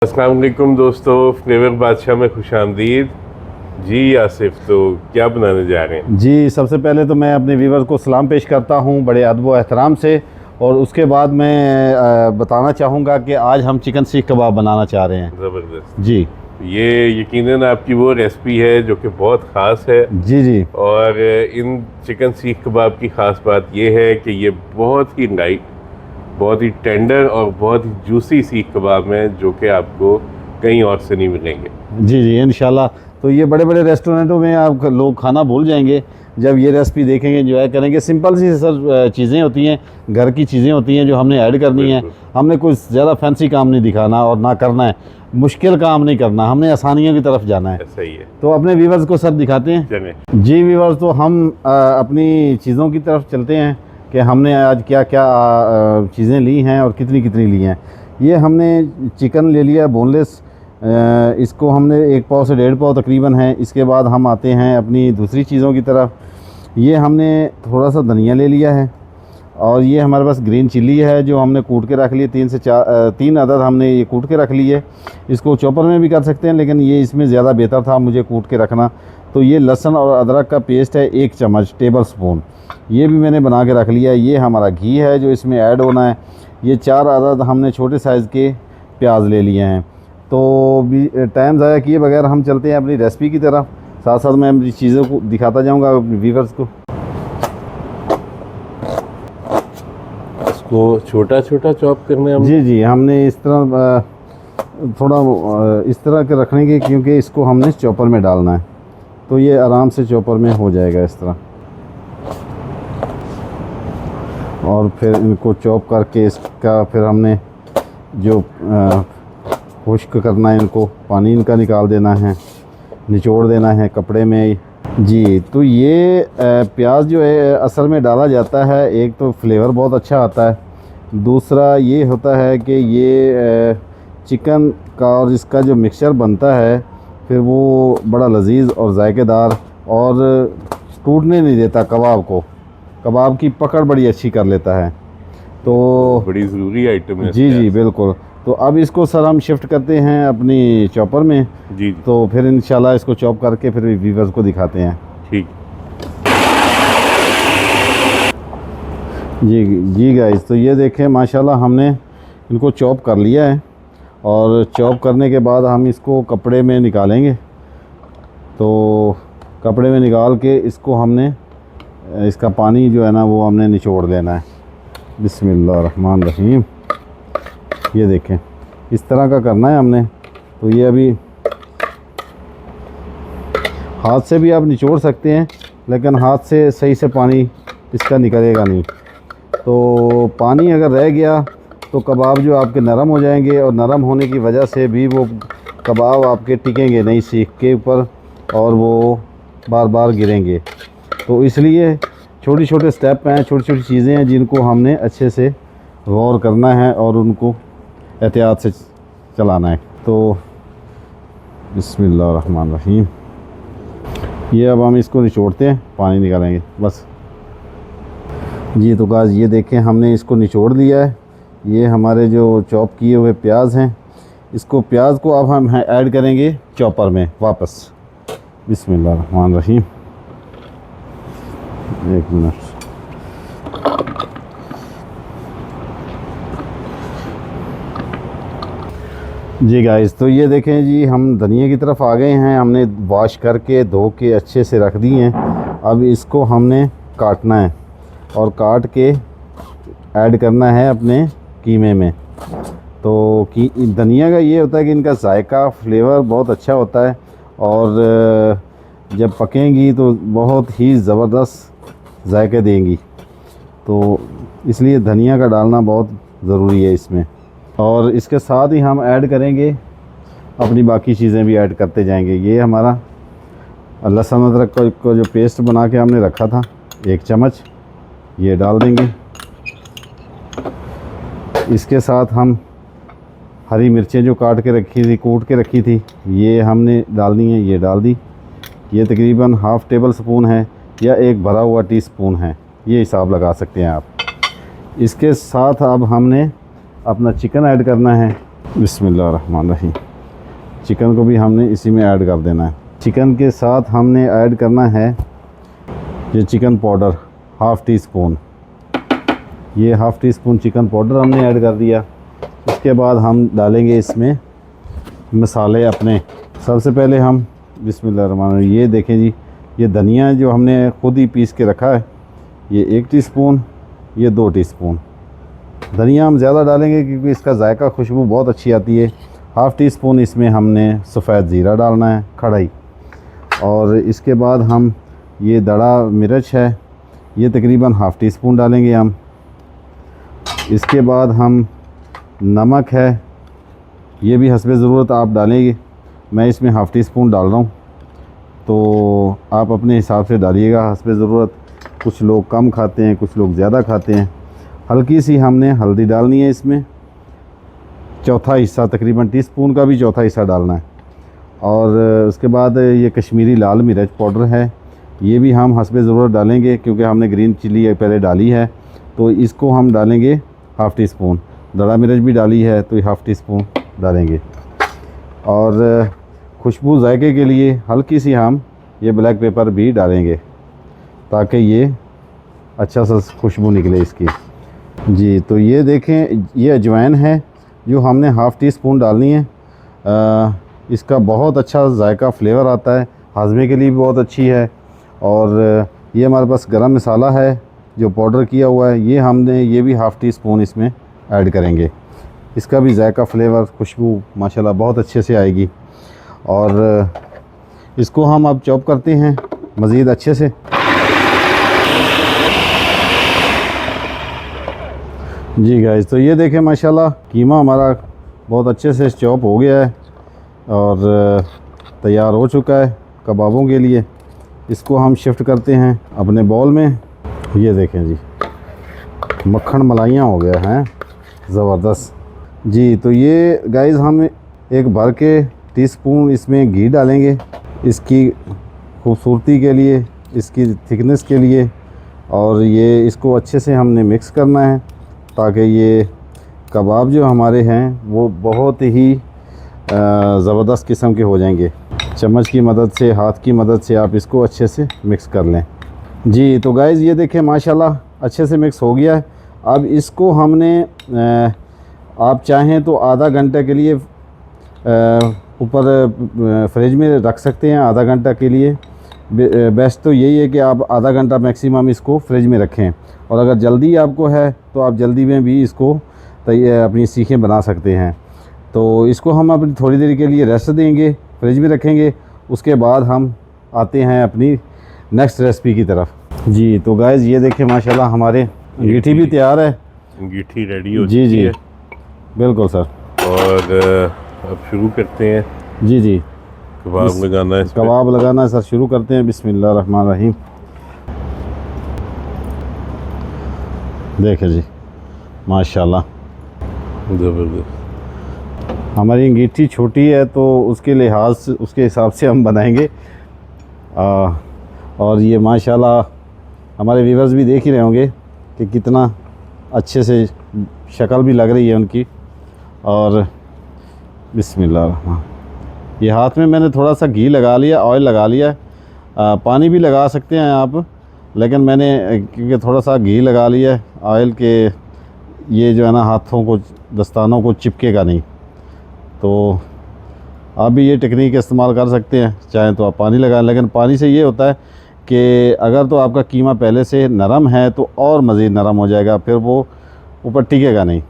अस्सलाम वालेकुम दोस्तों, फ्लेवर बादशाह में खुशामदीद। जी आसिफ, तो क्या बनाने जा रहे हैं? जी, सबसे पहले तो मैं अपने व्यूवर को सलाम पेश करता हूँ बड़े अदब व एहतराम से। और उसके बाद मैं बताना चाहूँगा कि आज हम चिकन सीख कबाब बनाना चाह रहे हैं। ज़बरदस्त। जी ये यकीनन आपकी वो रेसिपी है जो कि बहुत ख़ास है। जी जी और इन चिकन सीख कबाब की ख़ास बात ये है कि ये बहुत ही लाइट, बहुत ही टेंडर और बहुत ही जूसी सीख कबाब हैं जो कि आपको कहीं और से नहीं मिलेंगे। जी जी इंशाल्लाह। तो ये बड़े बड़े रेस्टोरेंटों में आप लोग खाना भूल जाएंगे जब ये रेसिपी देखेंगे, एंजॉय करेंगे। सिंपल सी सर चीज़ें होती हैं, घर की चीज़ें होती हैं जो हमने ऐड करनी है। बिल्कुल हमने कुछ ज़्यादा फैंसी काम नहीं दिखाना और ना करना है, मुश्किल काम नहीं करना, हमने आसानियों की तरफ जाना है। ऐसा ही है। तो अपने व्यूवर्स को सर दिखाते हैं। चलें। जी व्यूवर्स, तो हम अपनी चीज़ों की तरफ चलते हैं कि हमने आज क्या क्या चीज़ें ली हैं और कितनी कितनी ली हैं। ये हमने चिकन ले लिया बोनलेस, इसको हमने 1 पाव से 1.5 पाव तकरीबन है। इसके बाद हम आते हैं अपनी दूसरी चीज़ों की तरफ। ये हमने थोड़ा सा धनिया ले लिया है और ये हमारे पास ग्रीन चिल्ली है जो हमने कूट के रख ली। 3 अदद हमने ये कूट के रख ली है। इसको चॉपर में भी कर सकते हैं लेकिन ये इसमें ज़्यादा बेहतर था मुझे कूट के रखना। तो ये लहसुन और अदरक का पेस्ट है 1 चम्मच टेबल स्पून, ये भी मैंने बना के रख लिया। ये हमारा घी है जो इसमें ऐड होना है। ये 4 अदद हमने छोटे साइज़ के प्याज ले लिए हैं। तो भी टाइम ज़ाया किए बगैर हम चलते हैं अपनी रेसिपी की तरफ। साथ साथ मैं अपनी चीज़ों को दिखाता जाऊंगा व्यूवर्स को। इसको छोटा छोटा चॉप करना है जी जी, हमने इस तरह थोड़ा इस तरह के रखने के, क्योंकि इसको हमने चॉपर में डालना है तो ये आराम से चॉपर में हो जाएगा इस तरह। और फिर इनको चॉप करके इसका फिर हमने जो खुश्क करना है, इनको पानी इनका निकाल देना है, निचोड़ देना है कपड़े में। जी, तो ये प्याज जो है असल में डाला जाता है, एक तो फ्लेवर बहुत अच्छा आता है, दूसरा ये होता है कि ये चिकन का और इसका जो मिक्सचर बनता है फिर वो बड़ा लजीज और जायकेदार और टूटने नहीं देता कबाब को, कबाब की पकड़ बड़ी अच्छी कर लेता है। तो बड़ी ज़रूरी आइटम है। जी जी बिल्कुल। तो अब इसको सर हम शिफ्ट करते हैं अपनी चॉपर में। जी तो फिर इंशाल्लाह इसको चॉप करके फिर व्यूवर्स को दिखाते हैं। ठीक। जी जी गाइस, तो ये देखें माशाल्लाह हमने इनको चॉप कर लिया है और चॉप करने के बाद हम इसको कपड़े में निकालेंगे। तो कपड़े में निकाल के इसको हमने इसका पानी जो है ना वो हमने निचोड़ लेना है। बिस्मिल्लाहिर्रहमानिर्रहीम। ये देखें इस तरह का करना है हमने। तो ये अभी हाथ से भी आप निचोड़ सकते हैं लेकिन हाथ से सही से पानी इसका निकलेगा नहीं। तो पानी अगर रह गया तो कबाब जो आपके नरम हो जाएंगे और नरम होने की वजह से भी वो कबाब आपके टिकेंगे नहीं सीख के ऊपर और वो बार बार गिरेंगे। तो इसलिए छोटे छोटे स्टेप हैं, छोटी छोटी चीज़ें हैं जिनको हमने अच्छे से गौर करना है और उनको एहतियात से चलाना है। तो बिस्मिल्लाहिर्रहमानिर्रहीम। ये अब हम इसको निचोड़ते हैं, पानी निकालेंगे बस। जी तो गाइस ये देखें हमने इसको निचोड़ लिया है। ये हमारे जो चॉप किए हुए प्याज हैं, इसको प्याज को अब हम ऐड करेंगे चॉपर में वापस। बिस्मिल्लाहिर्रहमानिर्रहीम। 1 मिनट। जी गाइस, तो ये देखें जी हम धनिया की तरफ आ गए हैं। हमने वॉश करके धो के अच्छे से रख दी हैं। अब इसको हमने काटना है और काट के ऐड करना है अपने कीमे में। तो धनिया का ये होता है कि इनका जायका फ्लेवर बहुत अच्छा होता है और जब पकेंगी तो बहुत ही ज़बरदस्त जायके देंगी। तो इसलिए धनिया का डालना बहुत ज़रूरी है इसमें। और इसके साथ ही हम ऐड करेंगे अपनी बाकी चीज़ें भी ऐड करते जाएंगे। ये हमारा लहसुन अदरक को जो पेस्ट बना के हमने रखा था 1 चम्मच, ये डाल देंगे। इसके साथ हम हरी मिर्चें जो काट के रखी थी, कूट के रखी थी, ये हमने डालनी है, ये डाल दी। ये तकरीबन ½ टेबल स्पून है या 1 भरा हुआ टीस्पून है, ये हिसाब लगा सकते हैं आप। इसके साथ अब हमने अपना चिकन ऐड करना है। बिस्मिल्लाहिर्रहमानिर्रहीम। चिकन को भी हमने इसी में ऐड कर देना है। चिकन के साथ हमने ऐड करना है ये chicken powder half teaspoon. ये half teaspoon chicken powder हमने ऐड कर दिया। इसके बाद हम डालेंगे इसमें मसाले अपने। सबसे पहले हम बिस्मिल्लाहिर्रहमानिर्रहीम, ये देखें जी, ये धनिया जो हमने खुद ही पीस के रखा है, ये 1 टीस्पून, ये 2 टीस्पून। धनिया हम ज़्यादा डालेंगे क्योंकि इसका जायका खुशबू बहुत अच्छी आती है। हाफ़ टी स्पून इसमें हमने सफ़ेद ज़ीरा डालना है खड़ाई। और इसके बाद हम ये दड़ा मिर्च है, ये तकरीबन हाफ़ टी स्पून डालेंगे हम। इसके बाद हम नमक है, ये भी हस्बे ज़रूरत आप डालेंगे। मैं इसमें हाफ़ टी स्पून डाल रहा हूँ, तो आप अपने हिसाब से डालिएगा हस्बे ज़रूरत। कुछ लोग कम खाते हैं, कुछ लोग ज़्यादा खाते हैं। हल्की सी हमने हल्दी डालनी है इसमें, चौथा हिस्सा, तकरीबन टीस्पून का भी चौथा हिस्सा डालना है। और उसके बाद ये कश्मीरी लाल मिर्च पाउडर है, ये भी हम हस्बे ज़रूरत डालेंगे क्योंकि हमने ग्रीन चिली पहले डाली है, तो इसको हम डालेंगे हाफ़ टी स्पून। दड़ा मिर्च भी डाली है तो हाफ़ टी स्पून डालेंगे। और खुशबू जायके के लिए हल्की सी हम ये ब्लैक पेपर भी डालेंगे ताकि ये अच्छा सा खुशबू निकले इसकी जी। तो ये देखें, ये अजवाइन है जो हमने हाफ़ टी स्पून डालनी है। इसका बहुत अच्छा जायका फ्लेवर आता है, हाजमे के लिए भी बहुत अच्छी है। और ये हमारे पास गरम मसाला है जो पाउडर किया हुआ है, ये भी हाफ़ टी स्पून इसमें ऐड करेंगे। इसका भी जायका फ्लेवर खुशबू माशाल्लाह बहुत अच्छे से आएगी। और इसको हम अब चॉप करते हैं मज़ीद अच्छे से। जी गाइस, तो ये देखें माशाल्लाह कीमा हमारा बहुत अच्छे से चॉप हो गया है और तैयार हो चुका है कबाबों के लिए। इसको हम शिफ्ट करते हैं अपने बाउल में। ये देखें जी, मक्खन मलाइयाँ हो गया है, ज़बरदस्त जी। तो ये गाइस हम एक भर के टीस्पून इसमें घी डालेंगे इसकी खूबसूरती के लिए, इसकी थिकनेस के लिए। और ये इसको अच्छे से हमने मिक्स करना है ताकि ये कबाब जो हमारे हैं वो बहुत ही ज़बरदस्त किस्म के हो जाएंगे। चम्मच की मदद से, हाथ की मदद से आप इसको अच्छे से मिक्स कर लें जी। तो गाइज़ ये देखें माशाल्लाह अच्छे से मिक्स हो गया है। अब इसको हमने आप चाहें तो आधा घंटे के लिए ऊपर फ्रिज में रख सकते हैं। आधा घंटा के लिए बेस्ट तो यही है कि आप आधा घंटा मैक्सिमम इसको फ्रिज में रखें। और अगर जल्दी आपको है तो आप जल्दी में भी इसको अपनी सीखें बना सकते हैं। तो इसको हम अपनी थोड़ी देर के लिए रेस्ट देंगे, फ्रिज में रखेंगे। उसके बाद हम आते हैं अपनी नेक्स्ट रेसिपी की तरफ जी। तो गाइज़ ये देखें माशाल्लाह हमारे अंगीठी भी तैयार है, अंगीठी रेडी हो जी चुकी जी है। बिल्कुल सर। और अब शुरू करते हैं जी जी, कबाब लगाना है, कबाब लगाना है सर। शुरू करते हैं, बिस्मिल्लाहिर्रहमानिर्रहीम। देखें जी माशाल्लाह ज़बरदस्त। हमारी अंगीठी छोटी है तो उसके लिहाज से, उसके हिसाब से हम बनाएंगे। और ये माशाल्लाह हमारे व्यूअर्स भी देख ही रहे होंगे कि कितना अच्छे से शक्ल भी लग रही है उनकी। और बिस्मिल्लाह, ये हाथ में मैंने थोड़ा सा घी लगा लिया, ऑयल लगा लिया। पानी भी लगा सकते हैं आप, लेकिन मैंने क्योंकि थोड़ा सा घी लगा लिया है ऑयल के, ये जो है ना हाथों को, दस्तानों को चिपकेगा नहीं। तो आप भी ये टेक्निक इस्तेमाल कर सकते हैं, चाहें तो आप पानी लगाएं। लेकिन पानी से ये होता है कि अगर तो आपका कीमा पहले से नरम है तो और मज़ीद नरम हो जाएगा, फिर वो ऊपर टिकेगा नहीं।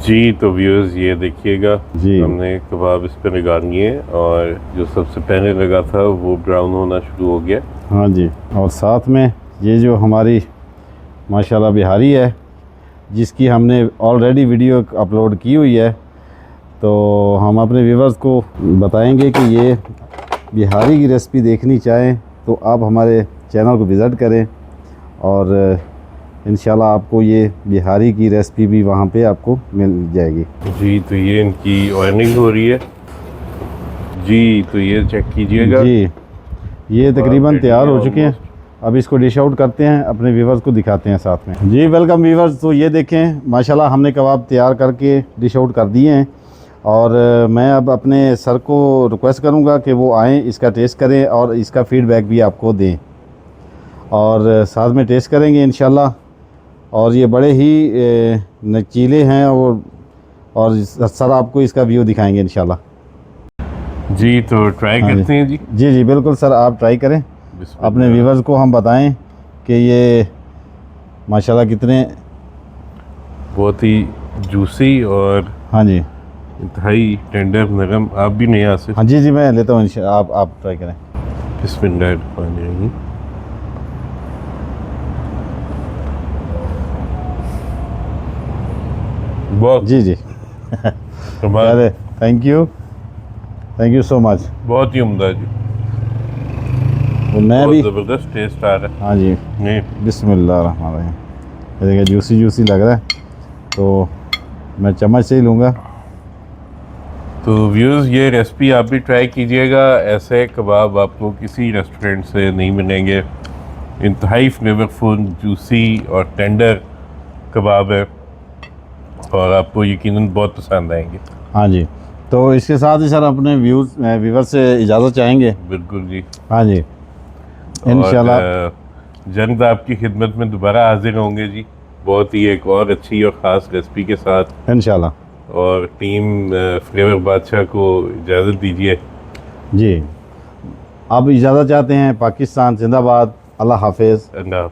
जी तो व्यूअर्स ये देखिएगा जी, हमने कबाब इस पर लगा दिए हैं और जो सबसे पहले लगा था वो ब्राउन होना शुरू हो गया। हाँ जी। और साथ में ये जो हमारी माशाल्लाह बिहारी है, जिसकी हमने ऑलरेडी वीडियो अपलोड की हुई है, तो हम अपने व्यूवर्स को बताएंगे कि ये बिहारी की रेसिपी देखनी चाहें तो आप हमारे चैनल को विज़िट करें और इंशाल्लाह आपको ये बिहारी की रेसिपी भी वहाँ पे आपको मिल जाएगी जी। तो ये इनकी ऑयलिंग हो रही है जी, तो ये चेक कीजिएगा जी। ये तकरीबन तैयार हो चुके हैं। अब इसको डिश आउट करते हैं, अपने व्यूवर्स को दिखाते हैं साथ में। जी वेलकम व्यूवर्स। तो ये देखें माशाल्लाह हमने कबाब तैयार करके डिश आउट कर दिए हैं, और मैं अब अपने सर को रिक्वेस्ट करूंगा कि वो आएँ, इसका टेस्ट करें और इसका फ़ीडबैक भी आपको दें, और साथ में टेस्ट करेंगे इंशाल्लाह। और ये बड़े ही नचीले हैं, और सर आपको इसका व्यू दिखाएंगे इंशाल्लाह। जी तो ट्राई हाँ करते हैं जी। जी जी बिल्कुल सर, आप ट्राई करें, बिस्मिल्लाह। अपने व्यूवर्स को हम बताएं कि ये माशाल्लाह कितने। बहुत ही जूसी और हाँ जी इंतहाई टेंडर नरम। आप भी नहीं आ सकते। हाँ जी जी मैं लेता हूँ आप ट्राई करें। बिस्मिल्लाहिर्रहमानिर्रहीम। बहुत जी जी कमाल, अरे थैंक यू सो मच। बहुत ही उम्दा जी। तो मैं बहुत भी ज़बरदस्त टेस्ट आ रहा हाँ जी है। नहीं, बिस्मिल्लाहिर्रहमानिर्रहीम। ये देखिए जूसी जूसी लग रहा है, तो मैं चम्मच से ही लूँगा। तो व्यूज़ ये रेसिपी आप भी ट्राई कीजिएगा। ऐसे कबाब आपको किसी रेस्टोरेंट से नहीं मिलेंगे। इंतहाई फ्लेवरफुल, जूसी और टेंडर कबाब है, और आपको यकीनन बहुत पसंद आएंगे। हाँ जी, तो इसके साथ ही सर अपने व्यूवर से इजाज़त चाहेंगे। बिल्कुल जी। हाँ जी इंशाल्लाह। और जल्द आपकी खिदमत में दोबारा हाजिर होंगे जी, बहुत ही एक और अच्छी और ख़ास रेसिपी के साथ। इंशाल्लाह और टीम फ्लेवर बादशाह को इजाज़त दीजिए। जी, आप इजाज़त चाहते हैं। पाकिस्तान जिंदाबाद। अल्लाह हाफिज़। अल्लाह।